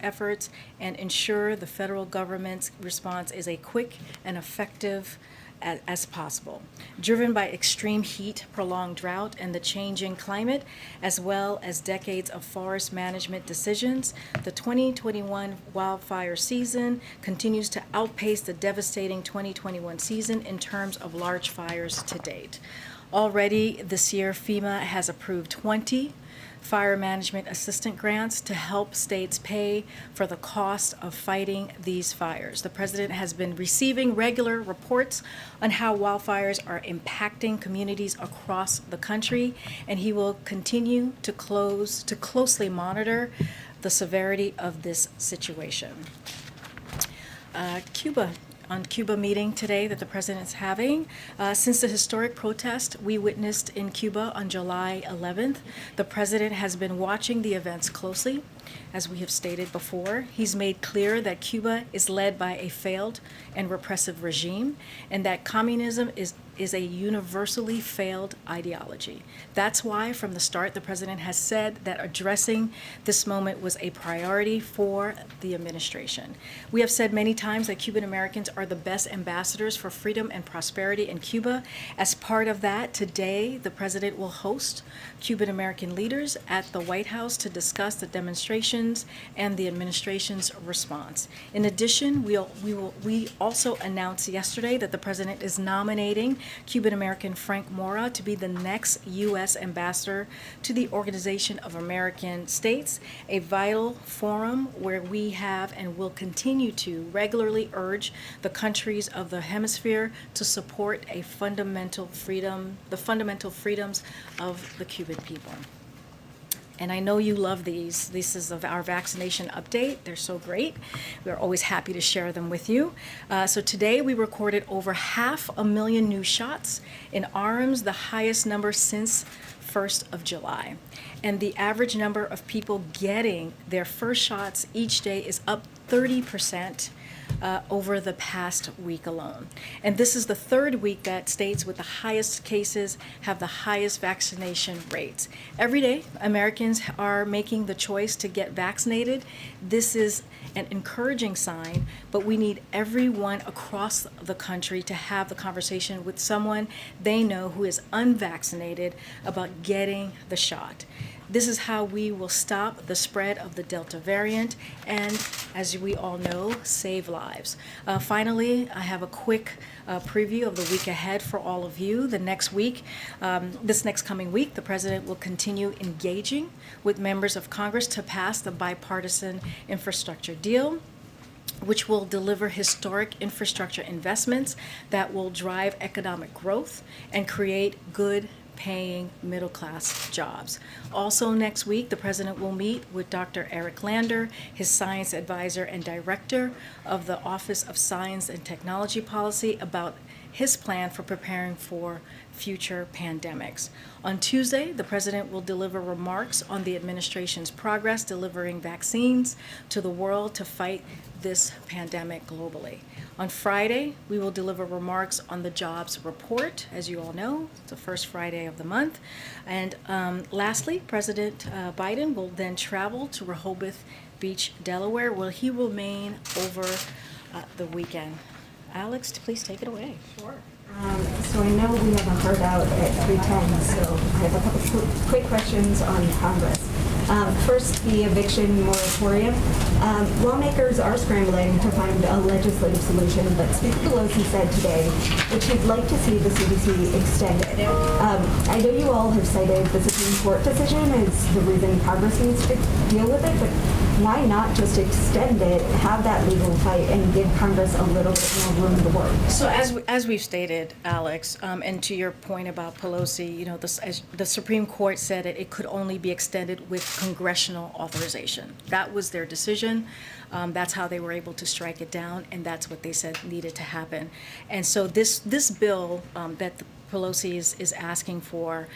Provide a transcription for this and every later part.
efforts and ensure the federal government's response is as quick and effective as possible. Driven by extreme heat, prolonged drought, and the changing climate, as well as decades of forest management decisions, the 2021 wildfire season continues to outpace the devastating 2021 season in terms of large fires to date. Already this year, FEMA has approved 20 fire management assistant grants to help states pay for the cost of fighting these fires. The president has been receiving regular reports on how wildfires are impacting communities across the country, and he will continue to closely monitor the severity of this situation. Cuba meeting today that the president is having. Since the historic protest we witnessed in Cuba on July 11th, the president has been watching the events closely. As we have stated before, he's made clear that Cuba is led by a failed and repressive regime, and that communism is a universally failed ideology. That's why, from the start, the president has said that addressing this moment was a priority for the administration. We have said many times that Cuban Americans are the best ambassadors for freedom and prosperity in Cuba. As part of that, today, the president will host Cuban American leaders at the White House to discuss the demonstrations and the administration's response. In addition, we also announced yesterday that the president is nominating Cuban American Frank Mora to be the next U.S. ambassador to the Organization of American States, a vital forum where we have and will continue to regularly urge the countries of the hemisphere to support the fundamental freedoms of the Cuban people. And I know you love these. This is of our vaccination update. They're so great. We're always happy to share them with you. So today we recorded over 500,000 new shots in arms, the highest number since 1st of July. And the average number of people getting their first shots each day is up 30% over the past week alone. And this is the third week that states with the highest cases have the highest vaccination rates. Every day, Americans are making the choice to get vaccinated. This is an encouraging sign, but we need everyone across the country to have the conversation with someone they know who is unvaccinated about getting the shot. This is how we will stop the spread of the Delta variant and, as we all know, save lives. Finally, I have a quick preview of the week ahead for all of you. The next week, this next coming week, the president will continue engaging with members of Congress to pass the bipartisan infrastructure deal, which will deliver historic infrastructure investments that will drive economic growth and create good paying middle-class jobs. Also next week, the president will meet with Dr. Eric Lander, his science advisor and director of the Office of Science and Technology Policy, about his plan for preparing for future pandemics. On Tuesday, the president will deliver remarks on the administration's progress delivering vaccines to the world to fight this pandemic globally. On Friday, we will deliver remarks on the jobs report. As you all know, it's the first Friday of the month. And lastly, President Biden will then travel to Rehoboth Beach, Delaware, where he will remain over the weekend. Alex, please take it away. Sure. So I know we have a hard out at 3:10, so I have a couple quick questions on Congress. First, the eviction moratorium. Lawmakers are scrambling to find a legislative solution, but Speaker Pelosi said today that she'd like to see the CDC extended. I know you all have cited the Supreme Court decision as the reason Congress needs to deal with it, but why not just extend it, have that legal fight, and give Congress a little bit more room to work? So as we've stated, Alex, and to your point about Pelosi, you know, as the Supreme Court said it could only be extended with congressional authorization. That was their decision. That's how they were able to strike it down, and that's what they said needed to happen. And so this bill that Pelosi is asking for,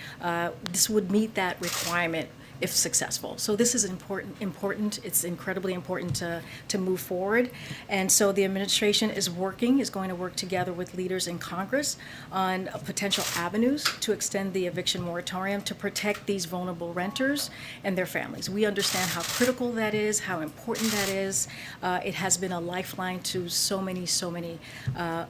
this would meet that requirement if successful. So this is important. It's incredibly important to move forward. And so the administration is going to work together with leaders in Congress on potential avenues to extend the eviction moratorium to protect these vulnerable renters and their families. We understand how critical that is, how important that is. It has been a lifeline to so many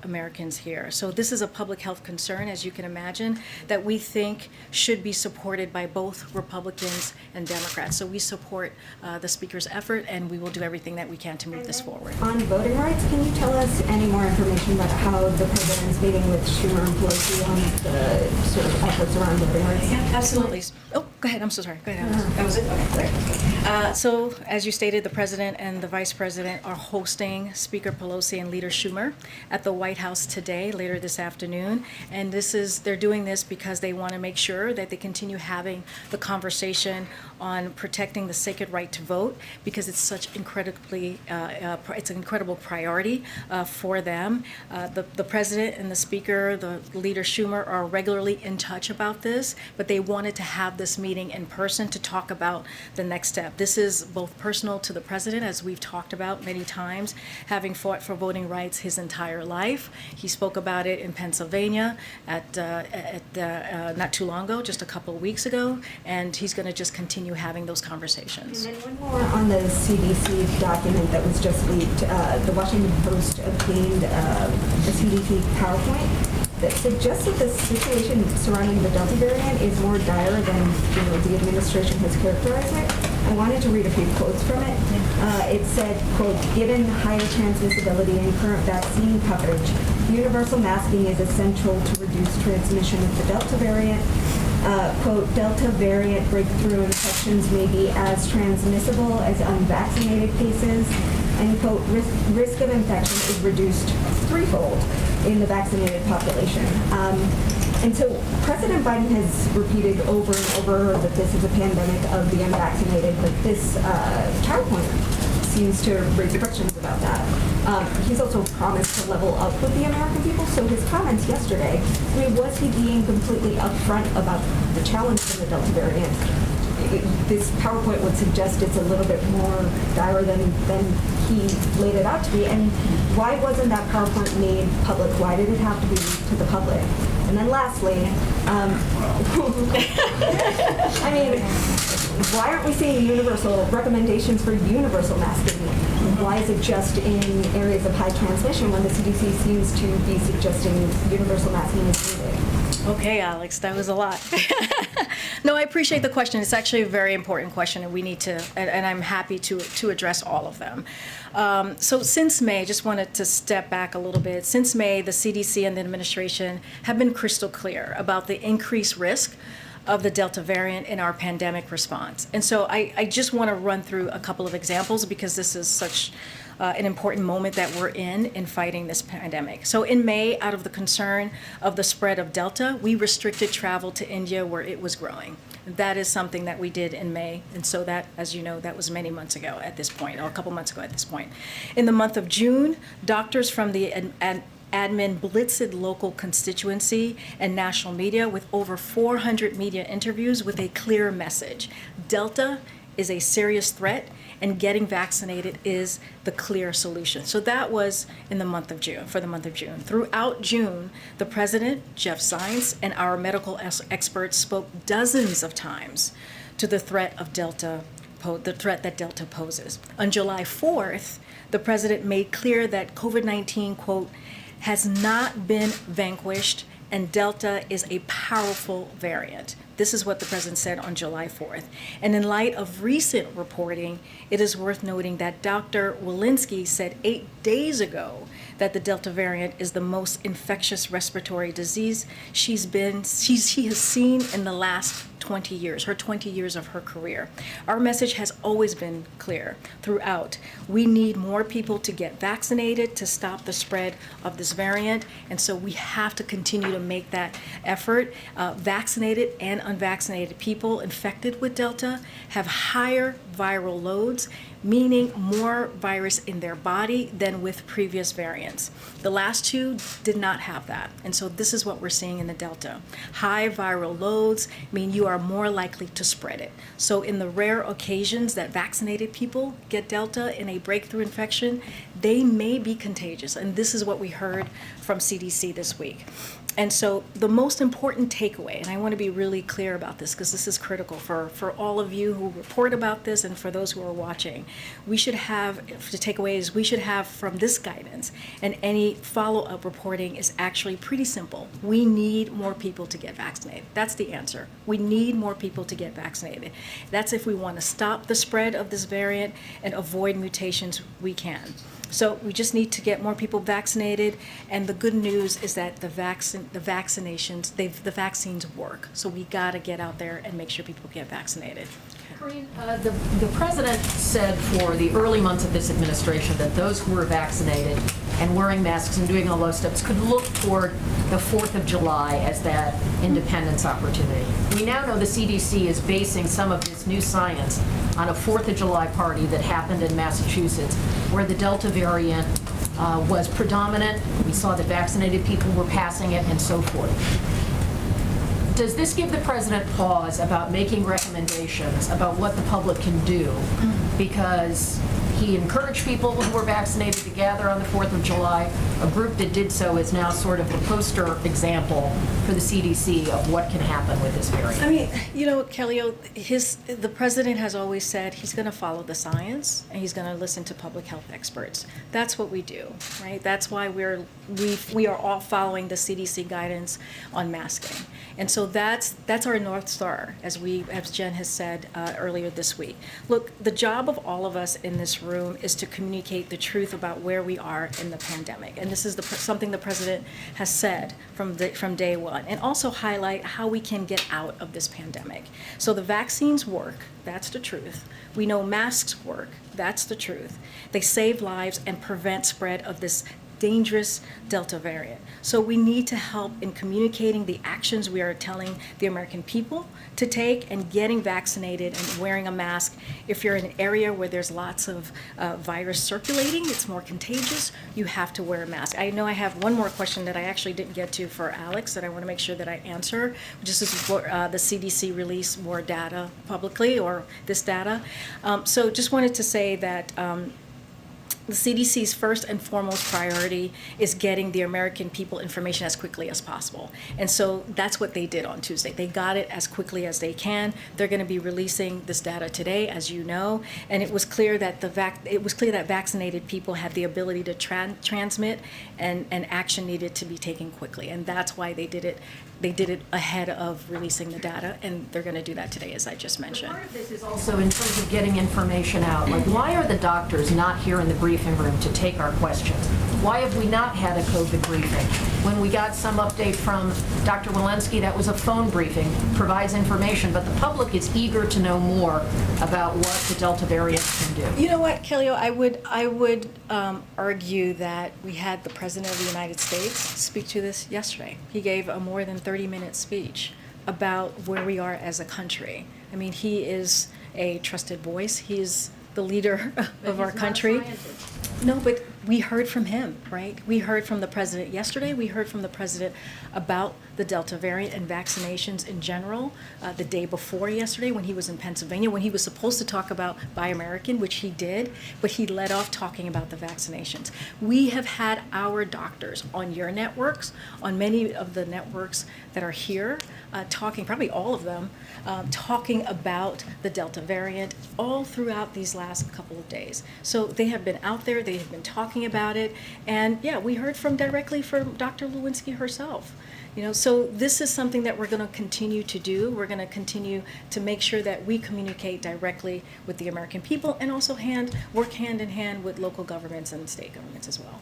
Americans here. So this is a public health concern, as you can imagine, that we think should be supported by both Republicans and Democrats. So we support the Speaker's effort, and we will do everything that we can to move this forward. On voting rights, can you tell us any more information about how the president's meeting with Schumer and Pelosi on the sort of efforts around voting rights? Yeah, absolutely. Oh, go ahead. I'm so sorry. Go ahead. That was it? Okay, great. So, as you stated, the President and the Vice President are hosting Speaker Pelosi and Leader Schumer at the White House today, later this afternoon. And they're doing this because they want to make sure that they continue having the conversation on protecting the sacred right to vote, because it's such it's an incredible priority for them. The President and the Speaker, the Leader Schumer, are regularly in touch about this, but they wanted to have this meeting in person to talk about the next step. This is both personal to the President, as we've talked about many times, having fought for voting rights his entire life. He spoke about it in Pennsylvania not too long ago, just a couple of weeks ago, and he's going to just continue having those conversations. And then one more on the CDC document that was just leaked. The Washington Post obtained a CDC PowerPoint that suggests that the situation surrounding the Delta variant is more dire than the administration has characterized it. I wanted to read a few quotes from it. It said, quote, "Given higher transmissibility and current vaccine coverage, universal masking is essential to reduce transmission of the Delta variant. Quote, Delta variant breakthrough infections may be as transmissible as unvaccinated cases, and quote, risk of infection is reduced threefold in the vaccinated population." And so President Biden has repeated over and over that this is a pandemic of the unvaccinated, but this PowerPoint seems to raise questions about that. He's also promised to level up with the American people, so his comments yesterday, was he being completely upfront about the challenge from the Delta variant? This PowerPoint would suggest it's a little bit more dire than he laid it out to be. And why wasn't that PowerPoint made public? Why did it have to be to the public? And then lastly, I mean, why aren't we seeing universal recommendations for universal masking? Why is it just in areas of high transmission when the CDC seems to be suggesting universal masking is needed? Okay, Alex, that was a lot. No, I appreciate the question. It's actually a very important question, and we need to, and I'm happy to address all of them. So since May, just wanted to step back a little bit. Since May, the CDC and the administration have been crystal clear about the increased risk of the Delta variant in our pandemic response. And so I just want to run through a couple of examples, because this is such an important moment that we're in fighting this pandemic. So in May, out of the concern of the spread of Delta, we restricted travel to India, where it was growing. That is something that we did in May. And so that, as you know, that was many months ago at this point, or a couple months ago at this point. In the month of June, doctors from the admin blitzed local constituency and national media with over 400 media interviews with a clear message. Delta is a serious threat, and getting vaccinated is the clear solution. So that was in the month of June, for the month of June. Throughout June, the President, Jeff Zients, and our medical experts spoke dozens of times to the threat of Delta, the threat that Delta poses. On July 4th, the President made clear that COVID-19, quote, has not been vanquished, and Delta is a powerful variant. This is what the President said on July 4th. And in light of recent reporting, it is worth noting that Dr. Walensky said 8 days ago that the Delta variant is the most infectious respiratory disease she has seen in the last 20 years, her 20 years of her career. Our message has always been clear throughout. We need more people to get vaccinated to stop the spread of this variant, and so we have to continue to make that effort. Vaccinated and unvaccinated people infected with Delta have higher viral loads, meaning more virus in their body than with previous variants. The last two did not have that. And so this is what we're seeing in the Delta. High viral loads mean you are more likely to spread it. So in the rare occasions that vaccinated people get Delta in a breakthrough infection, they may be contagious. And this is what we heard from CDC this week. And so the most important takeaway, and I want to be really clear about this because this is critical for all of you who report about this and for those who are watching, we should have, the takeaway is we should have from this guidance and any follow-up reporting is actually pretty simple. We need more people to get vaccinated. That's the answer. We need more people to get vaccinated. That's if we want to stop the spread of this variant and avoid mutations, we can. So we just need to get more people vaccinated, and the good news is that the vaccines work. So we got to get out there and make sure people get vaccinated. Karine, the president said for the early months of this administration that those who were vaccinated and wearing masks and doing all those steps could look toward the 4th of July as that independence opportunity. We now know the CDC is basing some of this new science on a 4th of July party that happened in Massachusetts where the Delta variant was predominant. We saw that vaccinated people were passing it and so forth. Does this give the president pause about making recommendations about what the public can do? Because he encouraged people who were vaccinated to gather on the 4th of July. A group that did so is now sort of the poster example for the CDC of what can happen with this variant. I mean, you know, Kellyo, the president has always said he's going to follow the science and he's going to listen to public health experts. That's what we do, right? That's why we are all following the CDC guidance on masking. And so that's our North Star, as Jen has said earlier this week. Look, the job of all of us in this room is to communicate the truth about where we are in the pandemic. And this is something the president has said from day one, and also highlight how we can get out of this pandemic. So the vaccines work, that's the truth. We know masks work, that's the truth. They save lives and prevent spread of this dangerous Delta variant. So we need to help in communicating the actions we are telling the American people to take and getting vaccinated and wearing a mask. If you're in an area where there's lots of virus circulating, it's more contagious, you have to wear a mask. I know I have one more question that I actually didn't get to for Alex that I want to make sure that I answer, which is the CDC release more data publicly, or this data. So just wanted to say that the CDC's first and foremost priority is getting the American people information as quickly as possible. And so that's what they did on Tuesday. They got it as quickly as they can. They're going to be releasing this data today, as you know, and it was clear that vaccinated people had the ability to transmit, and action needed to be taken quickly. And that's why they did it. They did it ahead of releasing the data, and they're going to do that today, as I just mentioned. Part of this is also in terms of getting information out. Like, why are the doctors not here in the briefing room to take our questions? Why have we not had a COVID briefing? When we got some update from Dr. Walensky, that was a phone briefing, provides information, but the public is eager to know more about what the Delta variant can do. You know what, Kellyo, I would argue that we had the President of the United States speak to this yesterday. He gave a more than 30-minute speech about where we are as a country. I mean, he is a trusted voice. He is the leader of our country. No, but we heard from him, right? We heard from the president yesterday. We heard from the president about the Delta variant and vaccinations in general the day before yesterday when he was in Pennsylvania, when he was supposed to talk about Buy American, which he did, but he led off talking about the vaccinations. We have had our doctors on your networks, on many of the networks that are here, talking, probably all of them, talking about the Delta variant all throughout these last couple of days. So they have been out there, they have been talking about it, and yeah, we heard directly from Dr. Lewinsky herself. You know, so this is something that we're going to continue to do. We're going to continue to make sure that we communicate directly with the American people, and also work hand in hand with local governments and state governments as well.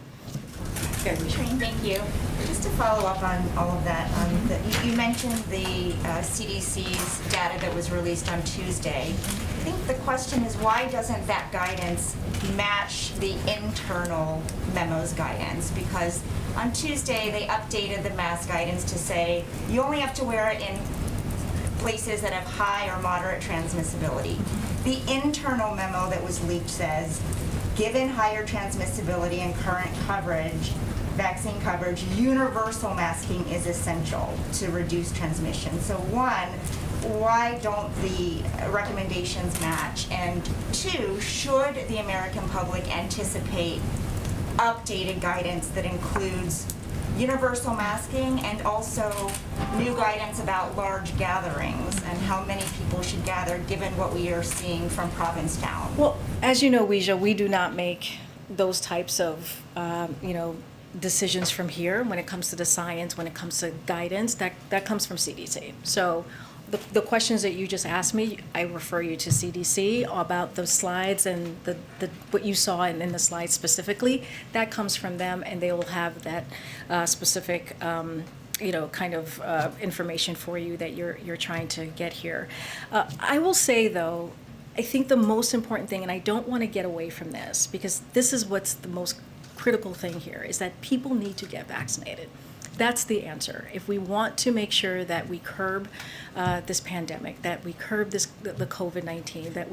Karine, thank you. Just to follow up on all of that, you mentioned the CDC's data that was released on Tuesday. I think the question is, why doesn't that guidance match the internal memos guidance? Because on Tuesday, they updated the mask guidance to say you only have to wear it in places that have high or moderate transmissibility. The internal memo that was leaked says, given higher transmissibility and current coverage, vaccine coverage, universal masking is essential to reduce transmission. So one, why don't the recommendations match? And two, should the American public anticipate updated guidance that includes universal masking and also new guidance about large gatherings and how many people should gather given what we are seeing from Provincetown? Well, as you know, Weijia, we do not make those types of, decisions from here when it comes to the science, when it comes to guidance, that comes from CDC. So the questions that you just asked me, I refer you to CDC about the slides and the what you saw in the slides specifically. That comes from them, and they will have that specific information for you that you're trying to get here. I will say though, I think the most important thing, and I don't want to get away from this because this is what's the most critical thing here, is that people need to get vaccinated. That's the answer. If we want to make sure that we curb this pandemic, that we curb the COVID-19, that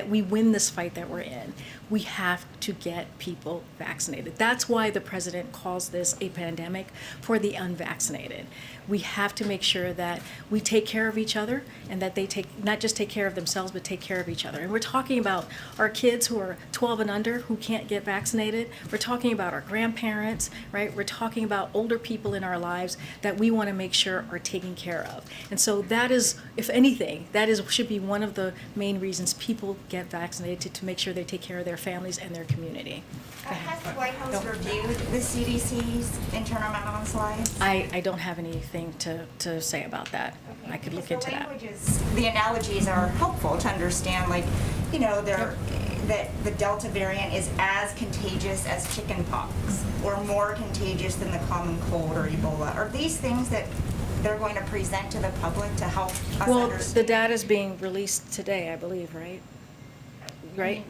we win this fight that we're in, we have to get people vaccinated. That's why the president calls this a pandemic for the unvaccinated. We have to make sure that we take care of each other and that they not just take care of themselves, but take care of each other. And we're talking about our kids who are 12 and under who can't get vaccinated. We're talking about our grandparents, right? We're talking about older people in our lives that we want to make sure are taken care of. And so that is, if anything, should be one of the main reasons people get vaccinated, to make sure they take care of their families and their community. Has the White House reviewed the CDC's internal memo and slides? I don't have anything to say about that. Okay. I could look Because into that. The analogies are helpful to understand, that the Delta variant is as contagious as chickenpox or more contagious than the common cold or Ebola. Are these things that they're going to present to the public to help us Well, the understand? data is being released today, I believe, right? Right?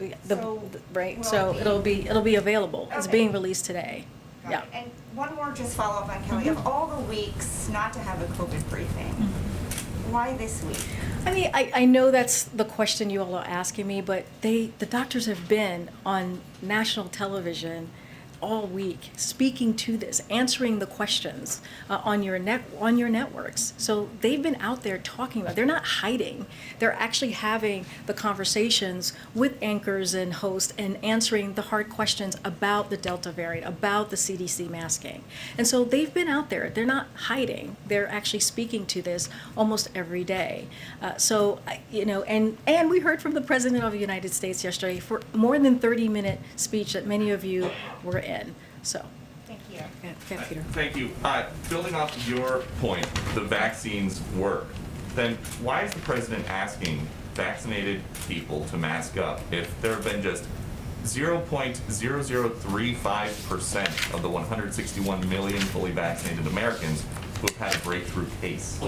Right, so it'll be available. It's Okay. being released today. Got Yeah. it. And one more just follow up on Kelly. Of all the weeks not to have a COVID briefing, why this week? I mean, I know that's the question you all are asking me, but the doctors have been on national television all week speaking to this, answering the questions on your networks. So they've been out there talking about. They're not hiding. They're actually having the conversations with anchors and hosts and answering the hard questions about the Delta variant, about the CDC masking. And so they've been out there. They're not hiding. They're actually speaking to this almost every day. And we heard from the President of the United States yesterday for more than 30-minute speech that many of you were in. So, Thank you. yeah, Peter. Thank you. Building off of your point, the vaccines work. Then why is the president asking vaccinated people to mask up if there have been just 0.0035% of the 161 million fully vaccinated Americans who have had a breakthrough case?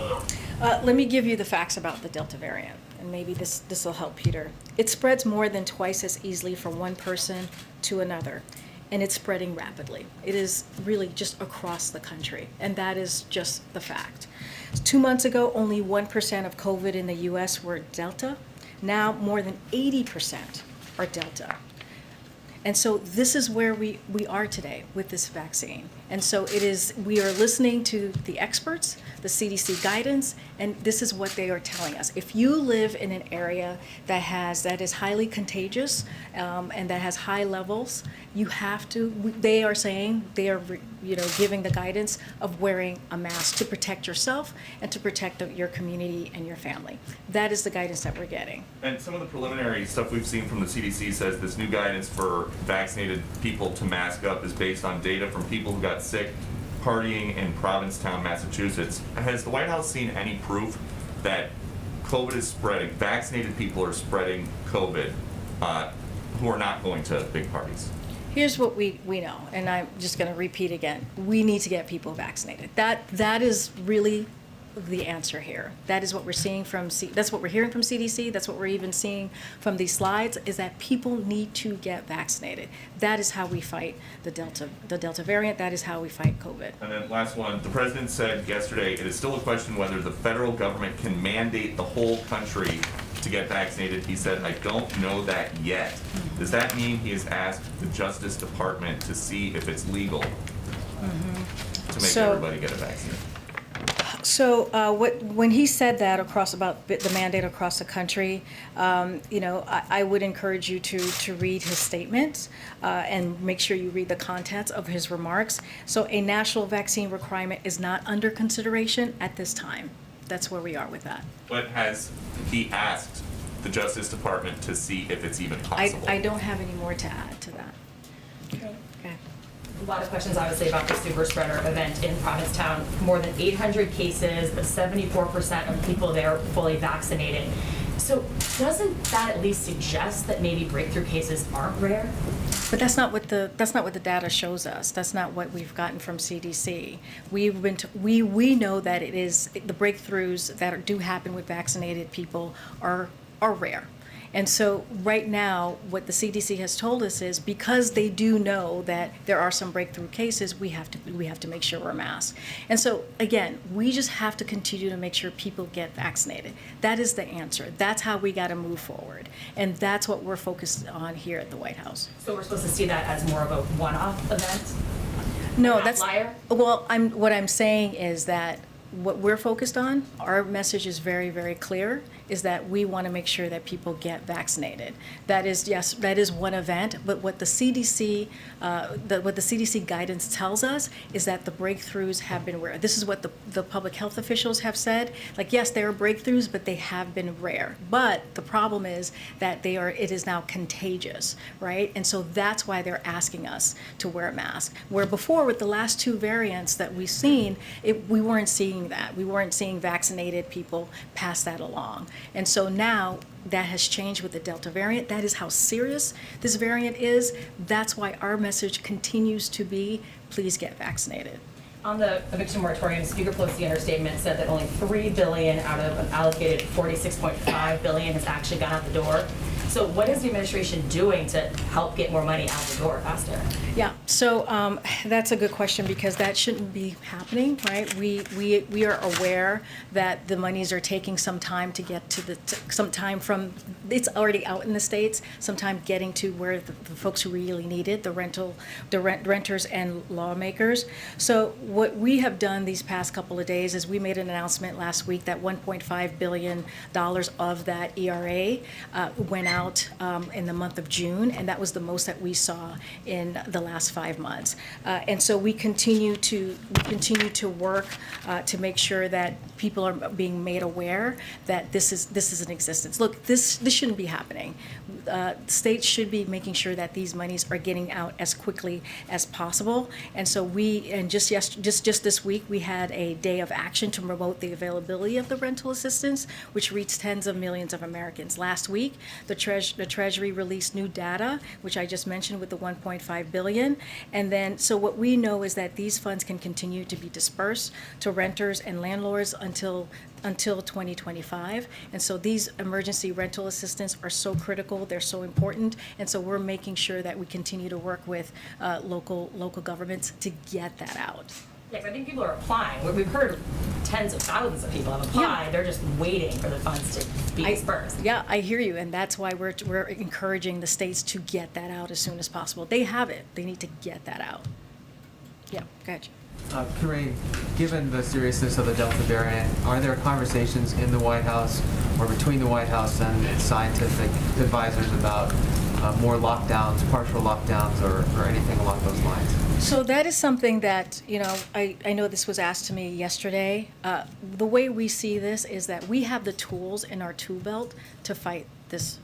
Let me give you the facts about the Delta variant, and maybe this will help Peter. It spreads more than twice as easily from one person to another, and it's spreading rapidly. It is really just across the country, and that is just the fact. 2 months ago, only 1% of COVID in the U.S. were Delta. Now, more than 80% are Delta. And so this is where we are today with this vaccine. And so we are listening to the experts, the CDC guidance, and this is what they are telling us. If you live in an area that is highly contagious and that has high levels, they are saying, giving the guidance of wearing a mask to protect yourself and to protect your community and your family. That is the guidance that we're getting. And some of the preliminary stuff we've seen from the CDC says this new guidance for vaccinated people to mask up is based on data from people who got sick partying in Provincetown, Massachusetts. Has the White House seen any proof that COVID is spreading, vaccinated people are spreading COVID who are not going to big parties? Here's what we know, and I'm just going to repeat again. We need to get people vaccinated. That is really the answer here. That is what we're seeing that's what we're hearing from CDC. That's what we're even seeing from these slides, is that people need to get vaccinated. That is how we fight the Delta variant. That is how we fight COVID. And then last one, the president said yesterday it is still a question whether the federal government can mandate the whole country to get vaccinated? He said, I don't know that yet. Does that mean he has asked the Justice Department to see if it's legal to make So- everybody get a vaccine? So when he said that about the mandate across the country, I would encourage you to read his statements and make sure you read the contents of his remarks. So a national vaccine requirement is not under consideration at this time. That's where we are with that. But has he asked the Justice Department to see if it's even possible? I don't have any more to add to that. Okay. A lot of questions, obviously, about the super spreader event in Provincetown. More than 800 cases, 74% of people there fully vaccinated. So doesn't that at least suggest that maybe breakthrough cases aren't rare? But that's not what the data shows us. That's not what we've gotten from CDC. We know that it is the breakthroughs that do happen with vaccinated people are rare. And so right now, what the CDC has told us is because they do know that there are some breakthrough cases, we have to make sure we're masked. And so again, we just have to continue to make sure people get vaccinated. That is the answer. That's how we got to move forward. And that's what we're focused on here at the White House. So we're supposed to see that as more of a one-off event? No, An that's outlier? well. What I'm saying is that what we're focused on, our message is very, very clear, is that we want to make sure that people get vaccinated. That is, yes, that is one event, but what the CDC guidance tells us is that the breakthroughs have been rare. This is what the public health officials have said. Like, yes, there are breakthroughs, but they have been rare. But the problem is that it is now contagious, right? And so that's why they're asking us to wear a mask. Where before, with the last two variants that we've seen, we weren't seeing that. We weren't seeing vaccinated people pass that along. And so now that has changed with the Delta variant. That is how serious this variant is. That's why our message continues to be, please get vaccinated. On the eviction moratorium, Speaker Pelosi in her statement said that only $3 billion out of an allocated $46.5 billion has actually gone out the door. So what is the administration doing to help get more money out the door faster? Yeah, so that's a good question because that shouldn't be happening, right? We are aware that the monies are taking some time to get to some time from, it's already out in the States, some time getting to where the folks who really need it, the renters and lawmakers. So what we have done these past couple of days is we made an announcement last week that $1.5 billion of that ERA went out in the month of June, and that was the most that we saw in the last 5 months. And so we continue to work to make sure that people are being made aware that this is in existence. Look, this shouldn't be happening. States should be making sure that these monies are getting out as quickly as possible. And so just this week we had a day of action to promote the availability of the rental assistance, which reached tens of millions of Americans. Last week, the Treasury released new data, which I just mentioned with the $1.5 billion. And then, so what we know is that these funds can continue to be dispersed to renters and landlords until 2025. And so these emergency rental assistance are so critical, they're so important. And so we're making sure that we continue to work with local governments to get that out. Yes, I think people are applying. We've heard tens of thousands of people have applied. Yeah. They're just waiting for the funds to be dispersed. Yeah, I hear you, and that's why we're encouraging the states to get that out as soon as possible. They have it. They need to get that out. Yeah, gotcha. Karine, given the seriousness of the Delta variant, are there conversations in the White House or between the White House and its scientific advisors about more lockdowns, partial lockdowns, or anything along those lines? So that is something that, I know this was asked to me yesterday. The way we see this is that we have the tools in our tool belt to fight this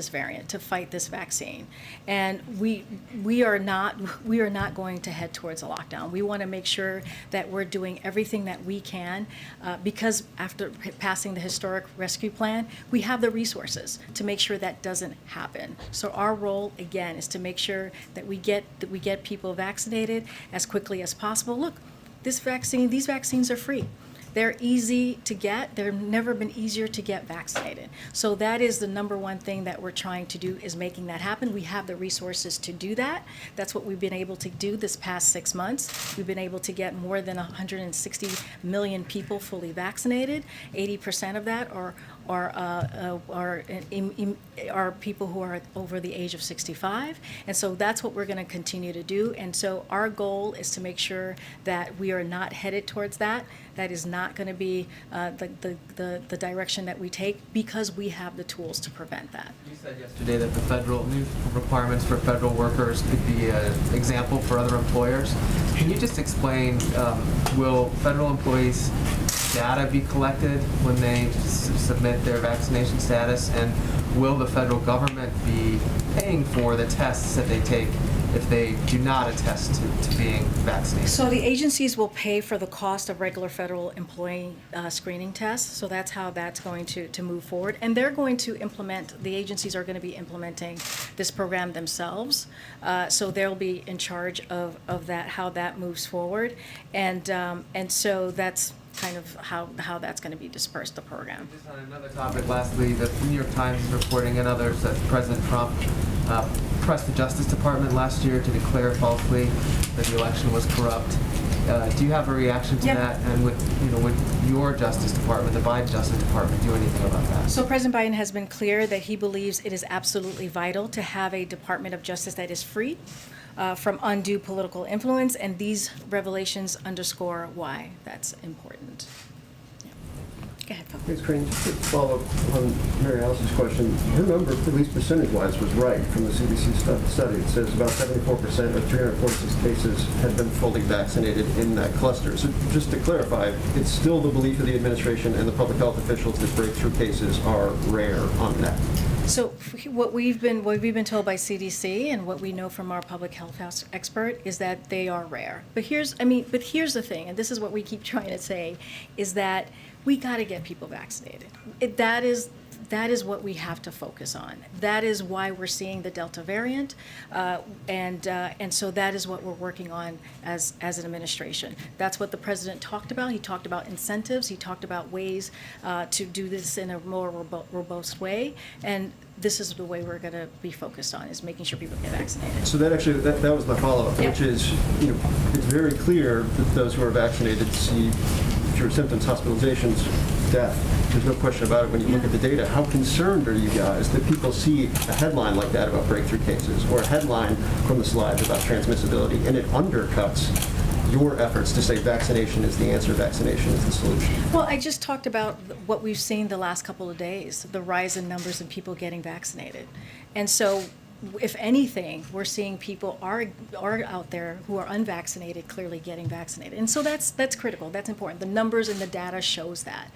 variant, to fight this vaccine. And we are not going to head towards a lockdown. We want to make sure that we're doing everything that we can because after passing the historic rescue plan, we have the resources to make sure that doesn't happen. So our role, again, is to make sure that we get people vaccinated as quickly as possible. Look, these vaccines are free. They're easy to get. They've never been easier to get vaccinated. So that is the number one thing that we're trying to do, is making that happen. We have the resources to do that. That's what we've been able to do this past 6 months. We've been able to get more than 160 million people fully vaccinated. 80% of that are are people who are over the age of 65. And so that's what we're going to continue to do. And so our goal is to make sure that we are not headed towards that. That is not going to be the direction that we take, because we have the tools to prevent that. You said yesterday that the federal new requirements for federal workers could be an example for other employers. Can you just explain, will federal employees' data be collected when they submit their vaccination status? And will the federal government be paying for the tests that they take if they do not attest to being vaccinated? So the agencies will pay for the cost of regular federal employee screening tests. So that's how that's going to move forward. And they're going to implement, the agencies are going to be implementing this program themselves. So they'll be in charge of that, how that moves forward. And so that's kind of how that's going to be dispersed, the program. Just on another topic, lastly, the New York Times is reporting and others that President Trump pressed the Justice Department last year to declare falsely that the election was corrupt. Do you have a reaction to Yeah. that? And would your Justice Department, the Biden Justice Department, do anything about that? So President Biden has been clear that he believes it is absolutely vital to have a Department of Justice that is free from undue political influence, and these revelations underscore why that's important. Yeah. Go ahead, Phil. Thanks, Karine. Just to follow up on Mary Alice's question, her number, at least percentage-wise, was right from the CDC study. It says about 74% of 346 cases had been fully vaccinated in that cluster. So just to clarify, it's still the belief of the administration and the public health officials that breakthrough cases are rare on that. So what we've been told by CDC and what we know from our public health expert is that they are rare. But here's the thing, and this is what we keep trying to say, is that we got to get people vaccinated. That is what we have to focus on. That is why we're seeing the Delta variant, and so that is what we're working on as an administration. That's what the president talked about. He talked about incentives. He talked about ways to do this in a more robust way, and this is the way we're going to be focused on, is making sure people get vaccinated. So that actually, that was my follow-up, Yep. which is, it's very clear that those who are vaccinated see fewer symptoms, hospitalizations, death. There's no question about it when you look at the data. How concerned are you guys that people see a headline like that about breakthrough cases, or a headline from the slides about transmissibility, and it undercuts your efforts to say vaccination is the answer, vaccination is the solution? Well, I just talked about what we've seen the last couple of days, the rise in numbers of people getting vaccinated. And so, if anything, we're seeing people are out there who are unvaccinated clearly getting vaccinated. And so that's critical, that's important. The numbers and the data shows that.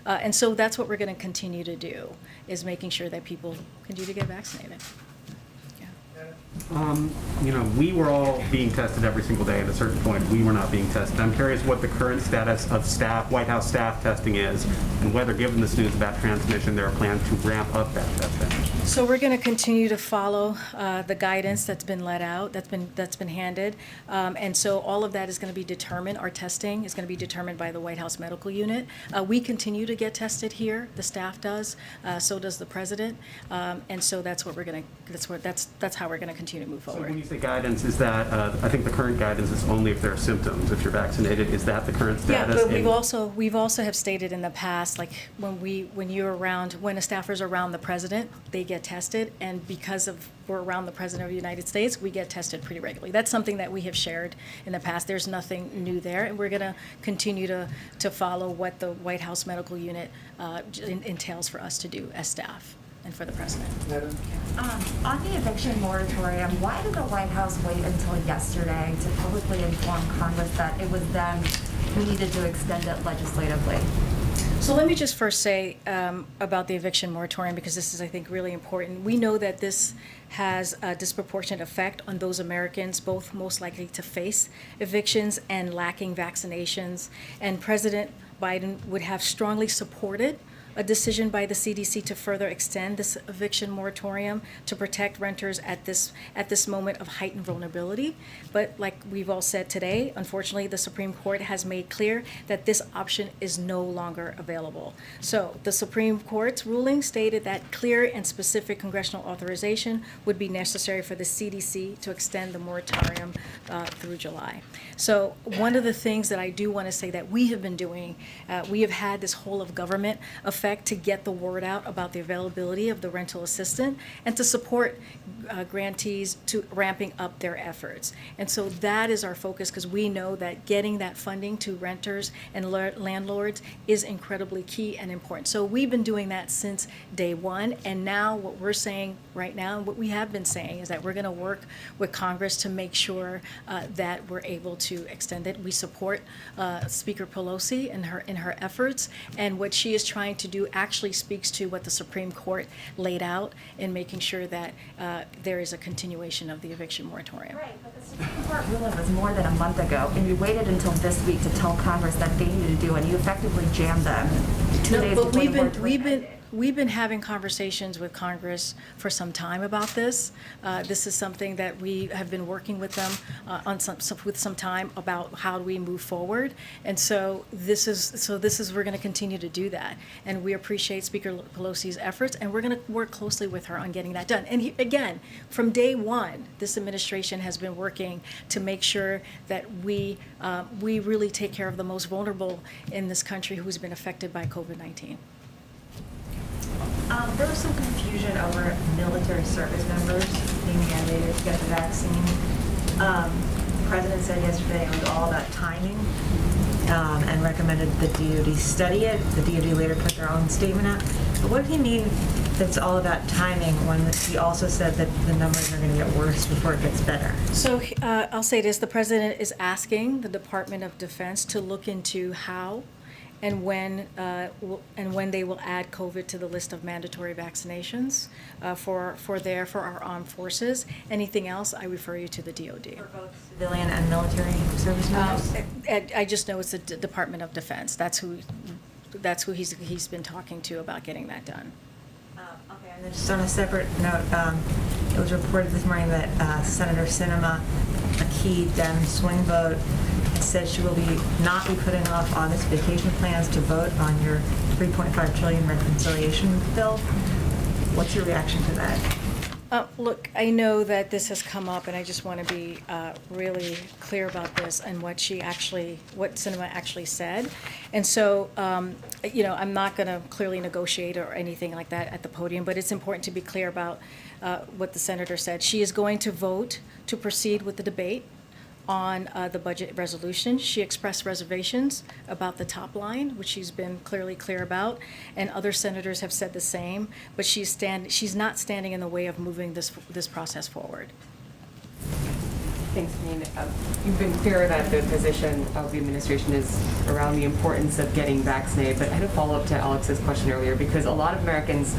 And so that's what we're going to continue to do, is making sure that people continue to get vaccinated. We were all being tested every single day. At a certain point, we were not being tested. I'm curious what the current status of White House staff testing is, and whether, given this news about transmission, there are plans to ramp up that testing. So we're going to continue to follow the guidance that's been let out, that's been handed, and so all of that is going to be determined. Our testing is going to be determined by the White House Medical Unit. We continue to get tested here. The staff does. So does the president, and so that's what we're going to. That's how we're going to continue to move So forward. when you say guidance, is that, I think the current guidance is only if there are symptoms. If you're vaccinated, is that the current Yeah, status? but we've also have stated in the past, like when a staffer's around the president, they get tested, and because we're around the president of the United States, we get tested pretty regularly. That's something that we have shared in the past. There's nothing new there, and we're going to continue to follow what the White House Medical Unit entails for us to do as staff and for the president. On the eviction moratorium, why did the White House wait until yesterday to publicly inform Congress that it was then we needed to extend it legislatively? So let me just first say about the eviction moratorium, because this is, I think, really important. We know that this has a disproportionate effect on those Americans, both most likely to face evictions and lacking vaccinations. And President Biden would have strongly supported a decision by the CDC to further extend this eviction moratorium to protect renters at this moment of heightened vulnerability. But like we've all said today, unfortunately, the Supreme Court has made clear that this option is no longer available. So the Supreme Court's ruling stated that clear and specific congressional authorization would be necessary for the CDC to extend the moratorium through July. So one of the things that I do want to say that we have been doing, we have had this whole of government effect to get the word out about the availability of the rental assistant and to support grantees to ramping up their efforts. And so that is our focus, because we know that getting that funding to renters and landlords is incredibly key and important. So we've been doing that since day one, and now what we're saying right now, and what we have been saying, is that we're going to work with Congress to make sure that we're able to extend it. We support Speaker Pelosi in her efforts, and what she is trying to do actually speaks to what the Supreme Court laid out in making sure that there is a continuation of the eviction moratorium. Right, but the Supreme Court ruling was more than a month ago, and you waited until this week to tell Congress that they needed to do, and you effectively jammed them 2 days But before the moratorium ended. we've been having conversations with Congress for some time about this. This is something that we have been working with them with some time about how do we move forward. And so we're going to continue to do that. And we appreciate Speaker Pelosi's efforts, and we're going to work closely with her on getting that done. And again, from day one, this administration has been working to make sure that we really take care of the most vulnerable in this country who's been affected by COVID-19. There was some confusion over military service members being mandated to get the vaccine. The president said yesterday it was all about timing and recommended the DoD study it. The DoD later put their own statement out. But what did he mean that it's all about timing when he also said that the numbers are going to get worse before it gets better? So I'll say this, the president is asking the Department of Defense to look into how and when they will add COVID to the list of mandatory vaccinations for our armed forces. Anything else, I refer you to the DoD. For both civilian and military service members? I just know it's the Department of Defense. That's who he's been talking to about getting that done. Okay, and then just on a separate note, it was reported this morning that Senator Sinema, a key Dem swing vote, said she will not be putting off August vacation plans to vote on your $3.5 trillion reconciliation bill. What's your reaction to that? Look, I know that this has come up, and I just want to be really clear about this and what Sinema actually said. And so, I'm not going to clearly negotiate or anything like that at the podium, but it's important to be clear about what the senator said. She is going to vote to proceed with the debate on the budget resolution. She expressed reservations about the top line, which she's been clearly clear about, and other senators have said the same, but she's not standing in the way of moving this process forward. Thanks, Karine. You've been clear that the position of the administration is around the importance of getting vaccinated, but I had a follow-up to Alex's question earlier, because a lot of Americans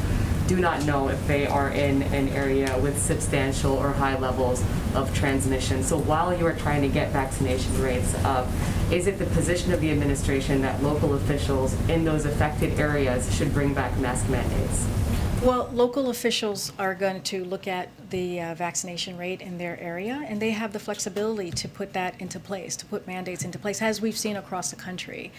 do not know if they are in an area with substantial or high levels of transmission. So while you are trying to get vaccination rates up, is it the position of the administration that local officials in those affected areas should bring back mask mandates? Well, local officials are going to look at the vaccination rate in their area, and they have the flexibility to put that into place, to put mandates into place, as we've seen across the country.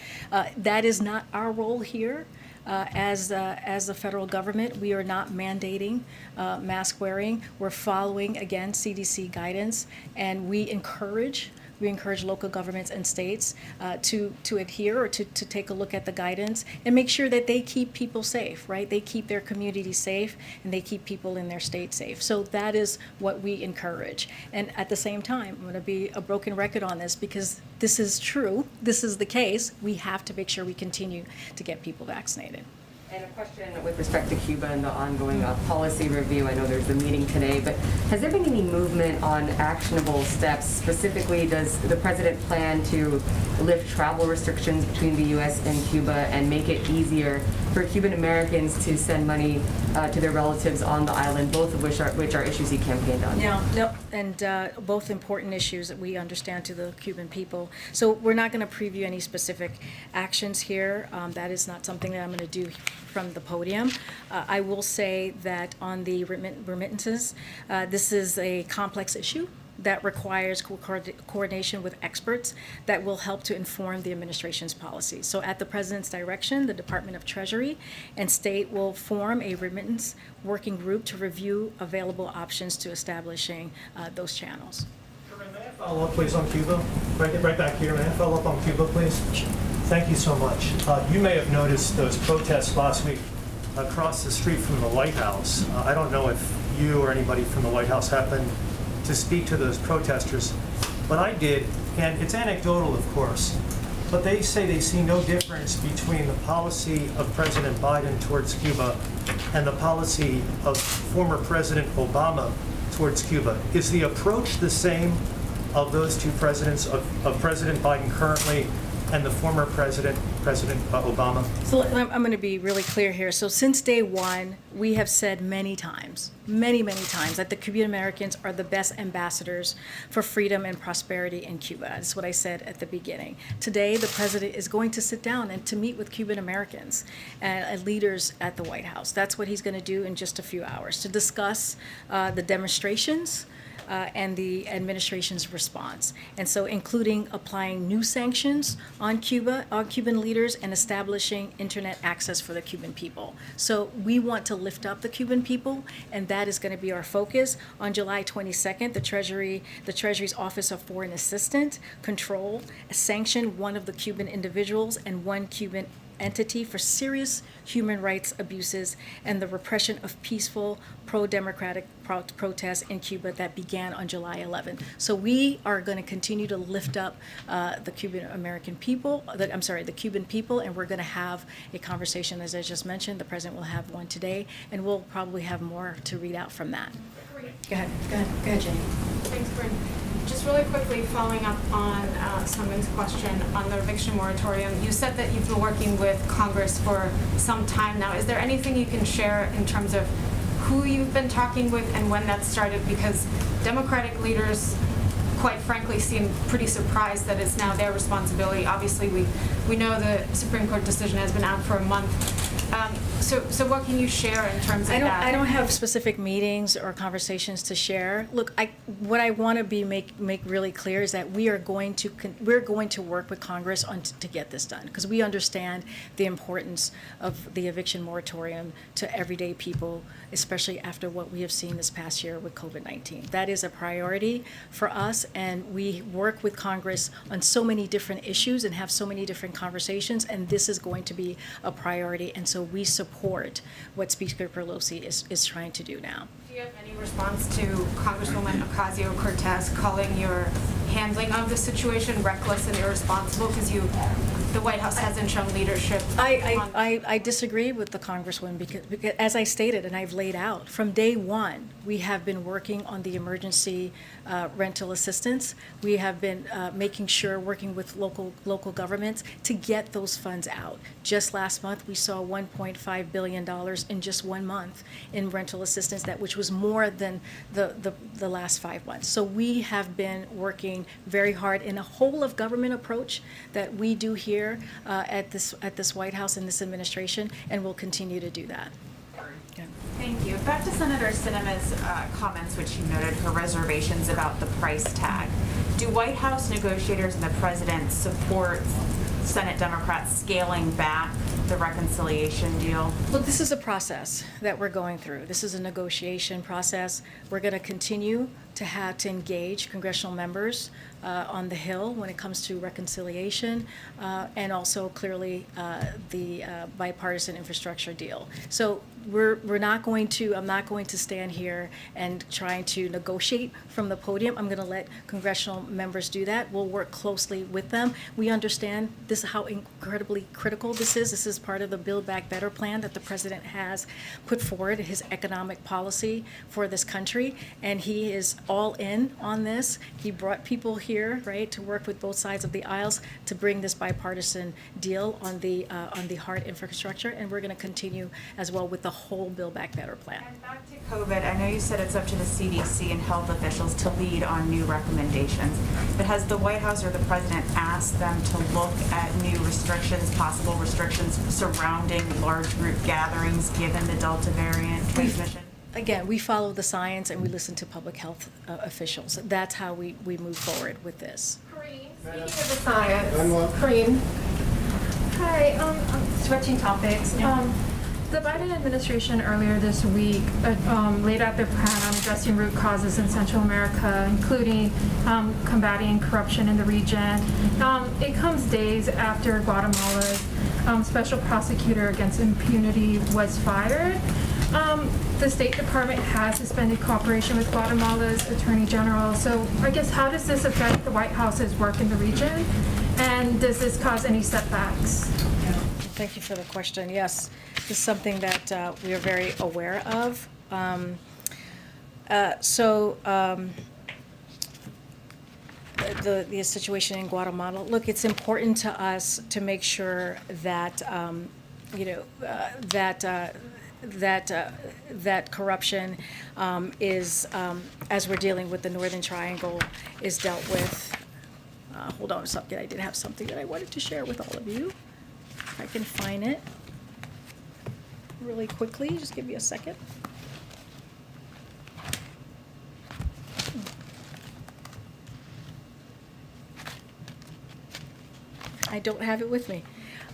That is not our role here. As the federal government, we are not mandating mask wearing. We're following, again, CDC guidance, and we encourage local governments and states to adhere or to take a look at the guidance and make sure that they keep people safe, right? They keep their community safe and they keep people in their state safe. So that is what we encourage. And at the same time, I'm going to be a broken record on this because this is true. This is the case. We have to make sure we continue to get people vaccinated. And a question with respect to Cuba and the ongoing policy review. I know there's a meeting today, but has there been any movement on actionable steps? Specifically, does the president plan to lift travel restrictions between the U.S. and Cuba and make it easier for Cuban Americans to send money to their relatives on the island, both of which are issues he campaigned on? No, and both important issues that we understand to the Cuban people. So we're not going to preview any specific actions here. That is not something that I'm going to do from the podium. I will say that on the remittances, this is a complex issue that requires coordination with experts that will help to inform the administration's policies. So at the president's direction, the Department of Treasury and State will form a remittance working group to review available options to establishing those channels. May I follow up, please, on Cuba? Right back here. May I follow up on Cuba, please? Thank you so much. You may have noticed those protests last week across the street from the White House. I don't know if you or anybody from the White House happened to speak to those protesters, but I did, and it's anecdotal, of course, but they say they see no difference between the policy of President Biden towards Cuba and the policy of former President Obama towards Cuba. Is the approach the same of those two presidents, of President Biden currently and the former President Obama? So I'm going to be really clear here. So since day one, we have said many times, many times, that the Cuban Americans are the best ambassadors for freedom and prosperity in Cuba. That's what I said at the beginning. Today, the president is going to sit down and to meet with Cuban Americans and leaders at the White House. That's what he's going to do in just a few hours, to discuss the demonstrations and the administration's response. And so including applying new sanctions on Cuba, on Cuban leaders, and establishing internet access for the Cuban people. So we want to lift up the Cuban people, and that is going to be our focus. On July 22nd, the Treasury's Office of Foreign Assistant Control sanctioned one of the Cuban individuals and one Cuban entity for serious human rights abuses and the repression of peaceful pro-democratic protests in Cuba that began on July 11th. So we are going to continue to lift up the Cuban people, and we're going to have a conversation, as I just mentioned. The president will have one today, and we'll probably have more to read out from that. Go ahead, Jane. Thanks, Karine. Just really quickly, following up on Sungmin's question on the eviction moratorium, you said that you've been working with Congress for some time now. Is there anything you can share in terms of who you've been talking with and when that started? Because Democratic leaders, quite frankly, seem pretty surprised that it's now their responsibility. Obviously, we know the Supreme Court decision has been out for a month. So what can you share in terms of that? I don't have specific meetings or conversations to share. Look, what I want to make really clear is that we're going to work with Congress to get this done, because we understand the importance of the eviction moratorium to everyday people, especially after what we have seen this past year with COVID-19. That is a priority for us, and we work with Congress on so many different issues and have so many different conversations, and this is going to be a priority, and so we support what Speaker Pelosi is trying to do now. Do you have any response to Congresswoman Ocasio-Cortez calling your handling of the situation reckless and irresponsible? Because the White House hasn't shown leadership. I disagree with the Congresswoman because, as I stated and I've laid out, from day one, we have been working on the emergency rental assistance. We have been making sure, working with local governments to get those funds out. Just last month, we saw $1.5 billion in just 1 month in rental assistance, which was more than the last 5 months. So we have been working very hard in a whole of government approach that we do here at this White House and this administration, and we'll continue to do that. Thank you. Back to Senator Sinema's comments, which she noted her reservations about the price tag. Do White House negotiators and the president support Senate Democrats scaling back the reconciliation deal? Look, this is a process that we're going through. This is a negotiation process. We're going to continue to engage congressional members on the Hill when it comes to reconciliation and also clearly the bipartisan infrastructure deal. So I'm not going to stand here and trying to negotiate from the podium. I'm going to let congressional members do that. We'll work closely with them. We understand this how incredibly critical this is. This is part of the Build Back Better plan that the president has put forward, his economic policy for this country, and he is all in on this. He brought people here, right, to work with both sides of the aisles to bring this bipartisan deal on the hard infrastructure, and we're going to continue as well with the whole Build Back Better plan. And back to COVID, I know you said it's up to the CDC and health officials to lead on new recommendations, but has the White House or the president asked them to look at new restrictions, possible restrictions surrounding large group gatherings given the Delta variant transmission? Again, we follow the science and we listen to public health officials. That's how we move forward with this. Karine, speaking of the science, Karine. Hi, switching topics. The Biden administration earlier this week laid out their plan on addressing root causes in Central America, including combating corruption in the region. It comes days after Guatemala's special prosecutor against impunity was fired. The State Department has suspended cooperation with Guatemala's Attorney General. So I guess how does this affect the White House's work in the region? And does this cause any setbacks? Thank you for the question. Yes, this is something that we are very aware of. The situation in Guatemala. Look, it's important to us to make sure that that corruption is, as we're dealing with the Northern Triangle, is dealt with. Hold on a second. I did have something that I wanted to share with all of you. If I can find it really quickly. Just give me a second. I don't have it with me.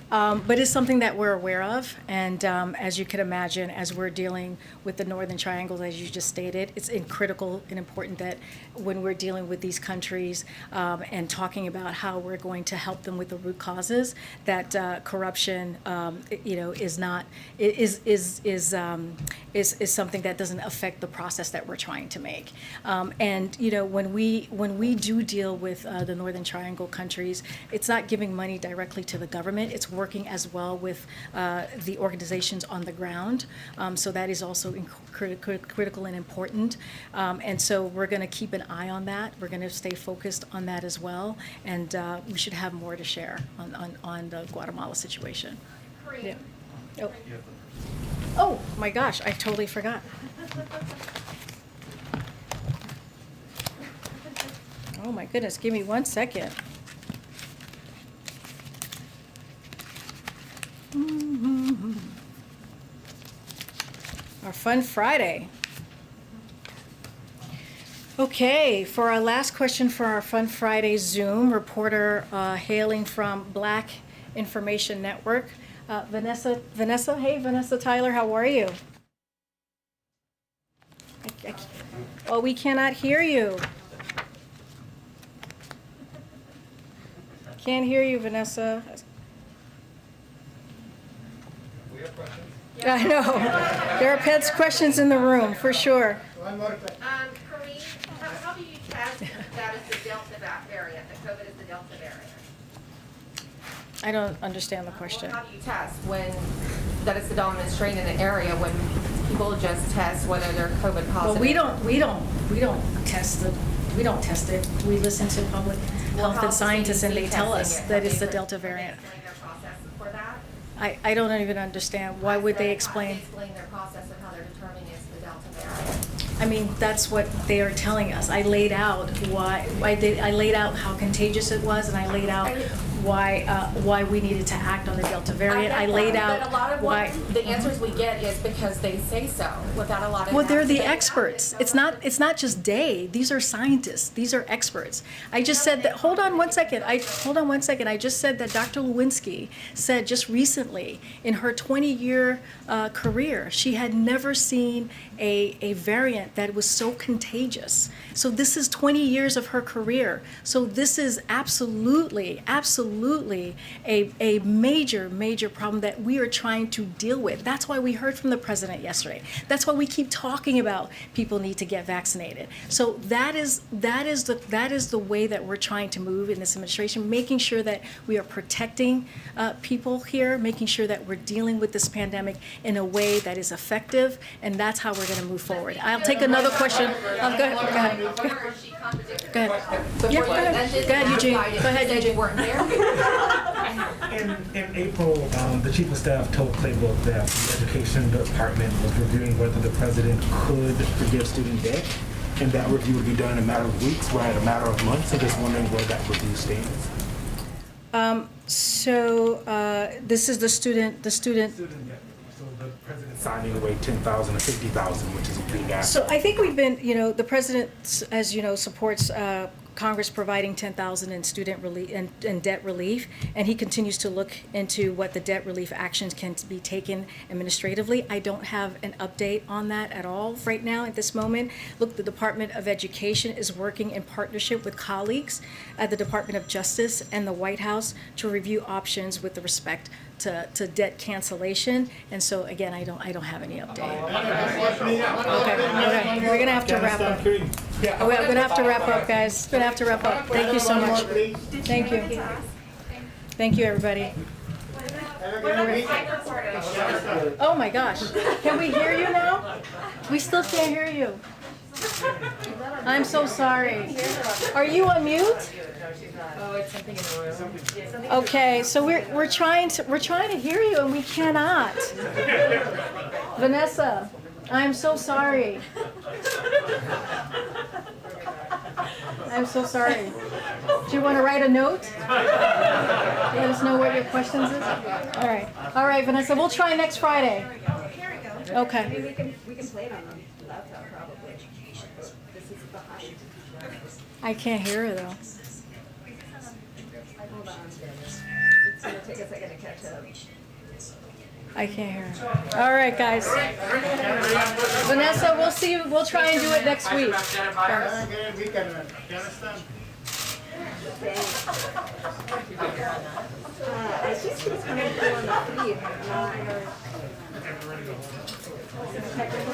But it's something that we're aware of, and as you can imagine, as we're dealing with the Northern Triangle, as you just stated, it's critical and important that when we're dealing with these countries and talking about how we're going to help them with the root causes, that corruption, is something that doesn't affect the process that we're trying to make. And when we do deal with the Northern Triangle countries, it's not giving money directly to the government. It's working as well with the organizations on the ground. So that is also critical and important. And so we're going to keep an eye on that. We're going to stay focused on that as well. And we should have more to share on the Guatemala situation. Yeah. Oh my gosh, I totally forgot. Oh my goodness, give me 1 second. Our Fun Friday. Okay, for our last question for our Fun Friday Zoom, reporter hailing from Black Information Network, Vanessa, hey Vanessa Tyler, how are you? Oh, we cannot hear you. Can't hear you, Vanessa. I know. There are pets questions in the room, for sure. Karine, how do you test that is the Delta variant, that COVID is the Delta variant? I don't understand the question. Well, how do you test when that it's the dominant strain in the area when people just test whether they're COVID positive? Well, we don't test it. We listen to public health and scientists, and they tell us that it's the Delta variant. I don't even understand. Why would they explain? Explain their process of how they're determining it's the Delta variant. I mean, that's what they are telling us. I laid out I laid out how contagious it was, and I laid out why we needed to act on the Delta variant. I laid out but a lot of why. The answers we get is because they say so, without a lot of. Well, they're the experts. It's not just they. These are scientists. These are experts. I just said that. Hold on one second. I just said that Dr. Lewinsky said just recently in her 20-year career, she had never seen a variant that was so contagious. So this is 20 years of her career. So this is absolutely a major problem that we are trying to deal with. That's why we heard from the president yesterday. That's why we keep talking about people need to get vaccinated. So that is the way that we're trying to move in this administration, making sure that we are protecting people here, making sure that we're dealing with this pandemic in a way that is effective, and that's how we're going to move forward. I'll take another question. Go ahead. Go ahead, Eugene. Go ahead, Eugene. In April, the chief of staff told Playbook that the education department was reviewing whether the president could forgive student debt, and that review would be done in a matter of weeks, we're at a matter of months. So just wondering where that review stands. This is the student. So the president signing away 10,000 or 50,000, which is a big ask. So I think we've been, the president, as you know, supports Congress providing $10,000 in student relief and debt relief, and he continues to look into what the debt relief actions can be taken administratively. I don't have an update on that at all right now at this moment. Look, the Department of Education is working in partnership with colleagues at the Department of Justice and the White House to review options with respect to debt cancellation. And so again, I don't have any update. Okay. We're gonna have to wrap up. We're gonna have to wrap up, guys. We're gonna have to wrap up. Thank you so much. Thank you. Thank you, everybody. Oh my gosh. Can we hear you now? We still can't hear you. I'm so sorry. Are you on mute? Oh, it's something in the room. Okay, so we're trying to hear you and we cannot. Vanessa, I'm so sorry. I'm so sorry. Do you want to write a note? Let us know what your questions is. All right. All right, Vanessa. We'll try next Friday. Okay. We can play it on the laptop probably. This is behind. I can't hear her though. Hold on. It's gonna take a second to catch up. I can't hear her. All right, guys. Vanessa, we'll see you. We'll try and do it next week. I think she was coming through on the feed, but not. Technical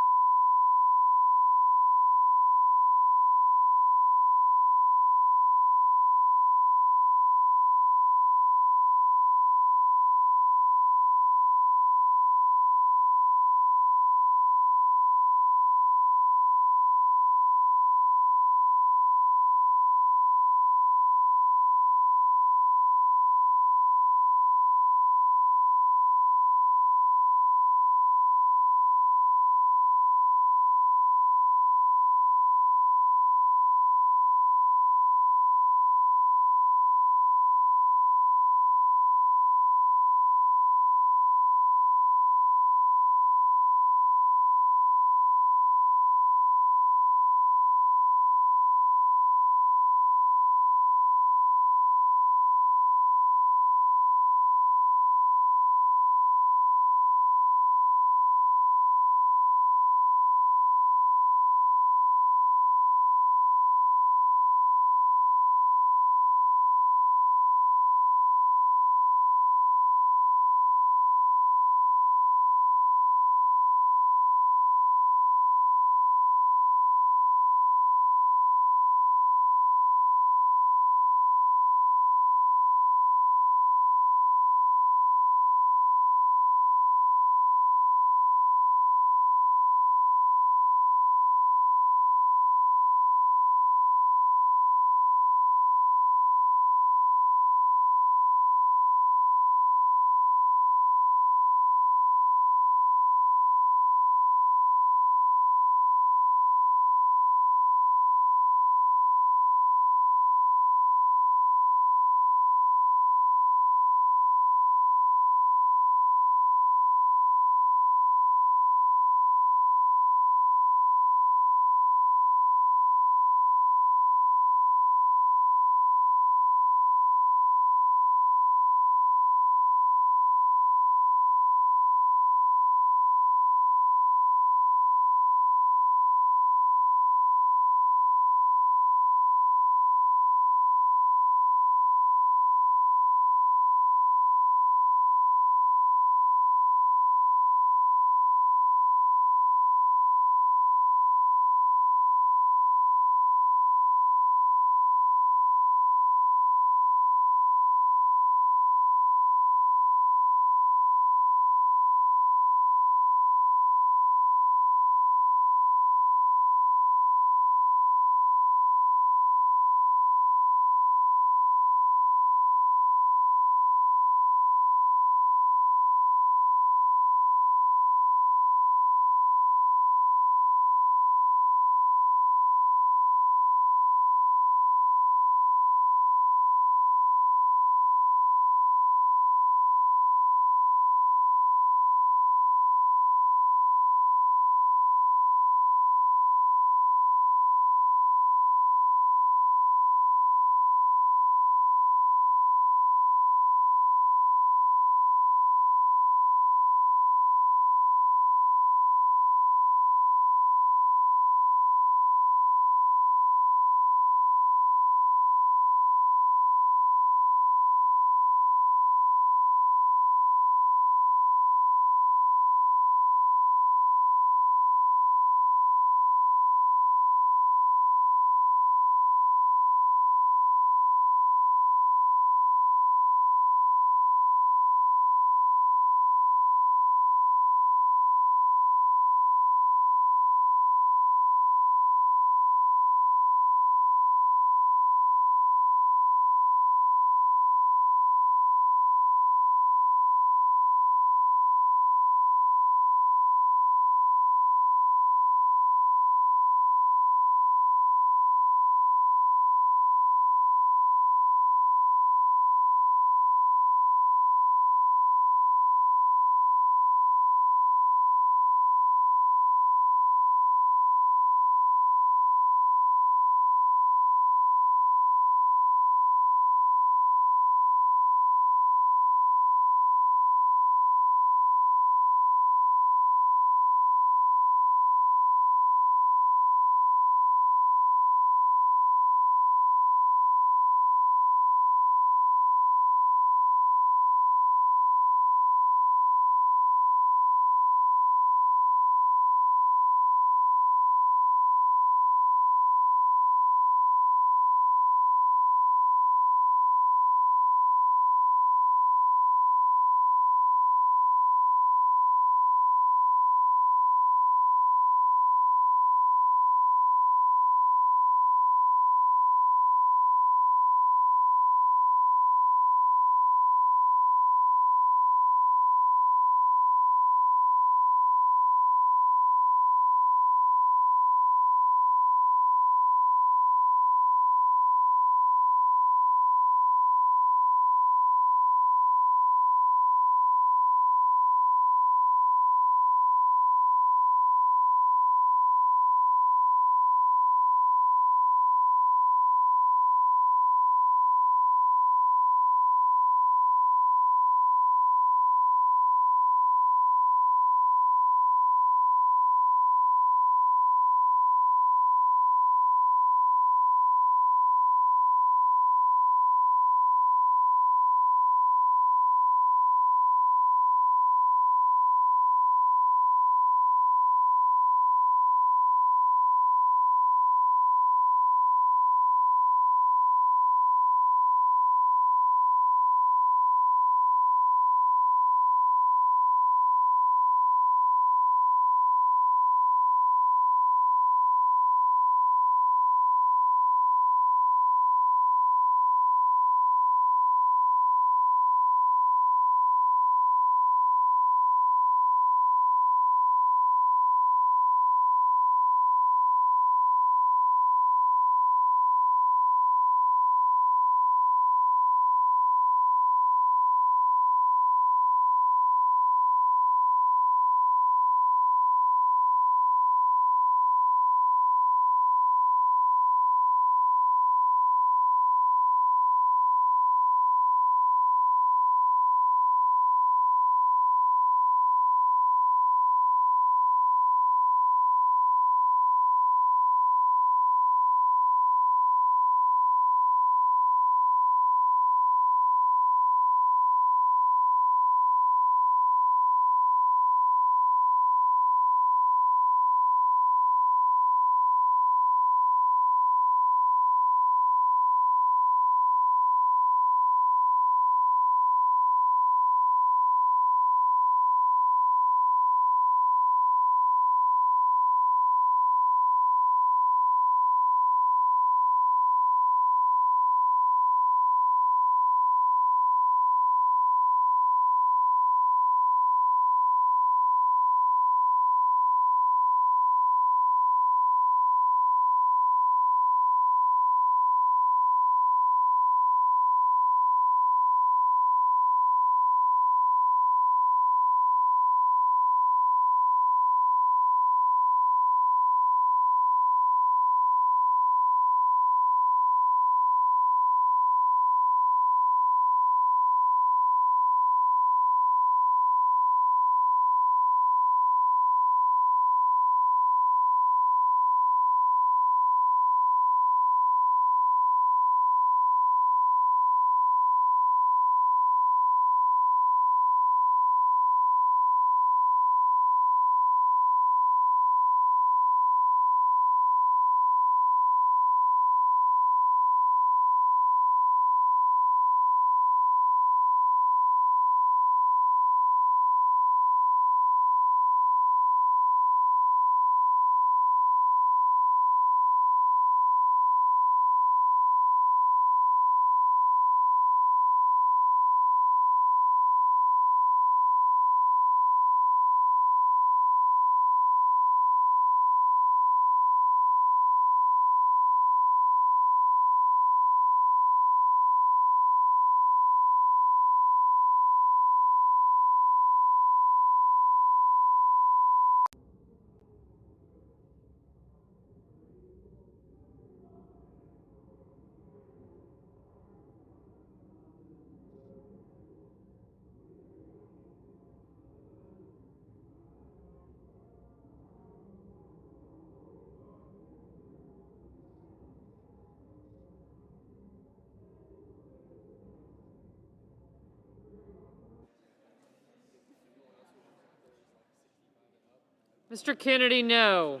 Mr. Kennedy, no.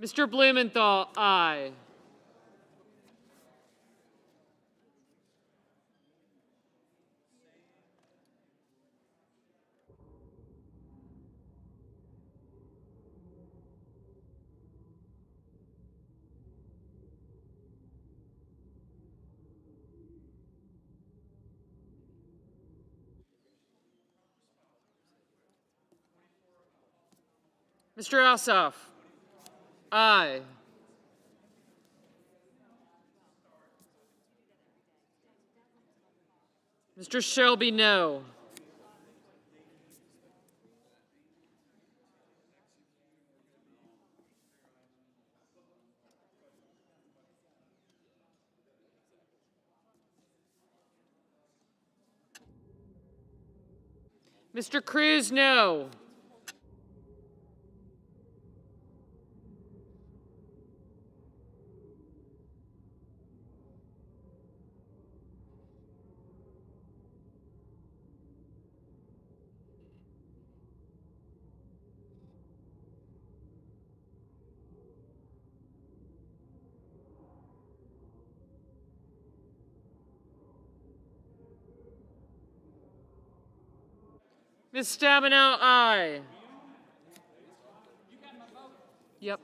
Mr. Blumenthal, aye. Mr. Ossoff, aye. Mr. Shelby, no. Mr. Cruz, no. Ms. Stabenow, aye. Yep.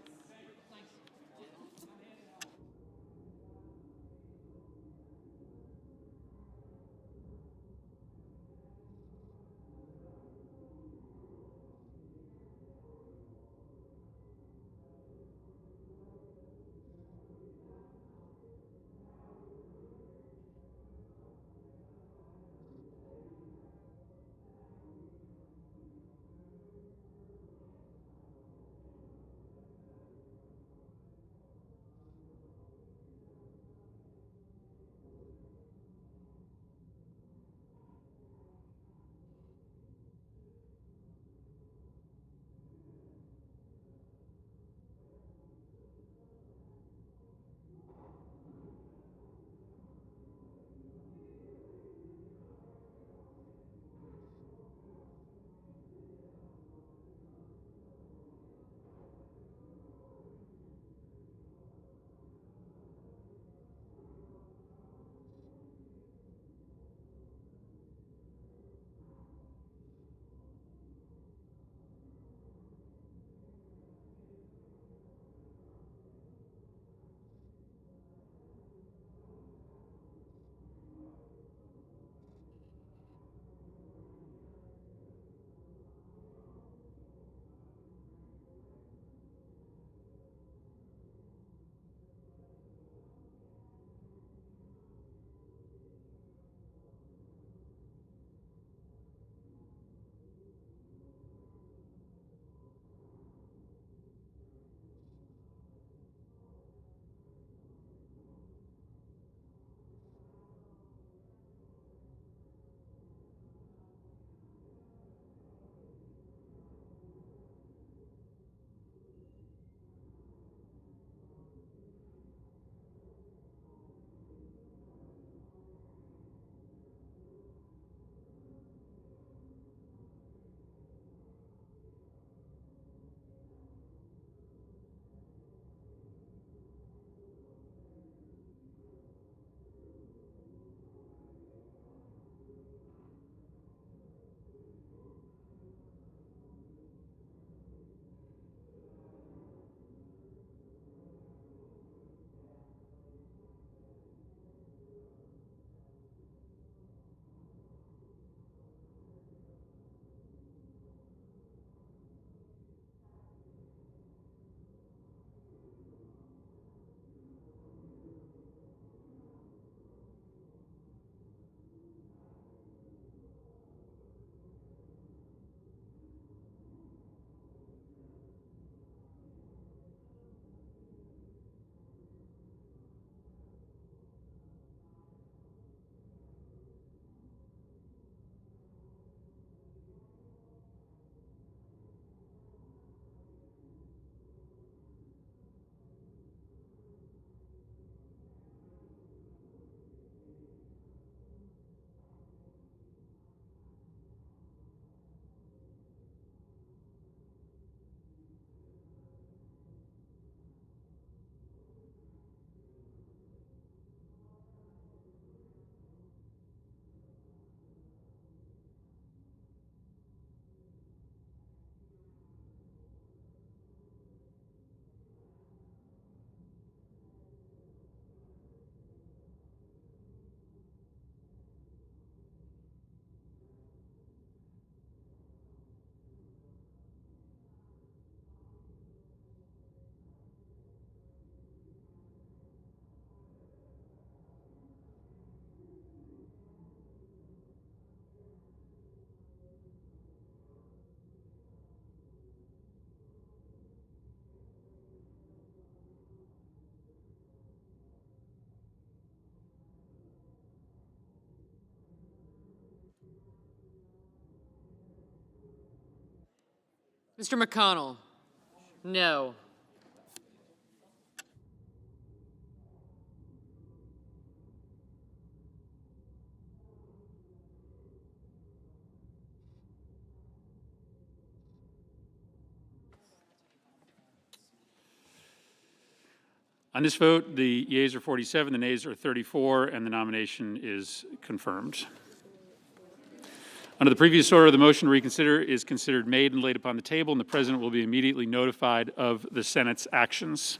Mr. McConnell? No. On this vote, the yeas are 47, the nays are 34, and the nomination is confirmed. Under the previous order, the motion to reconsider is considered made and laid upon the table, and the President will be immediately notified of the Senate's actions.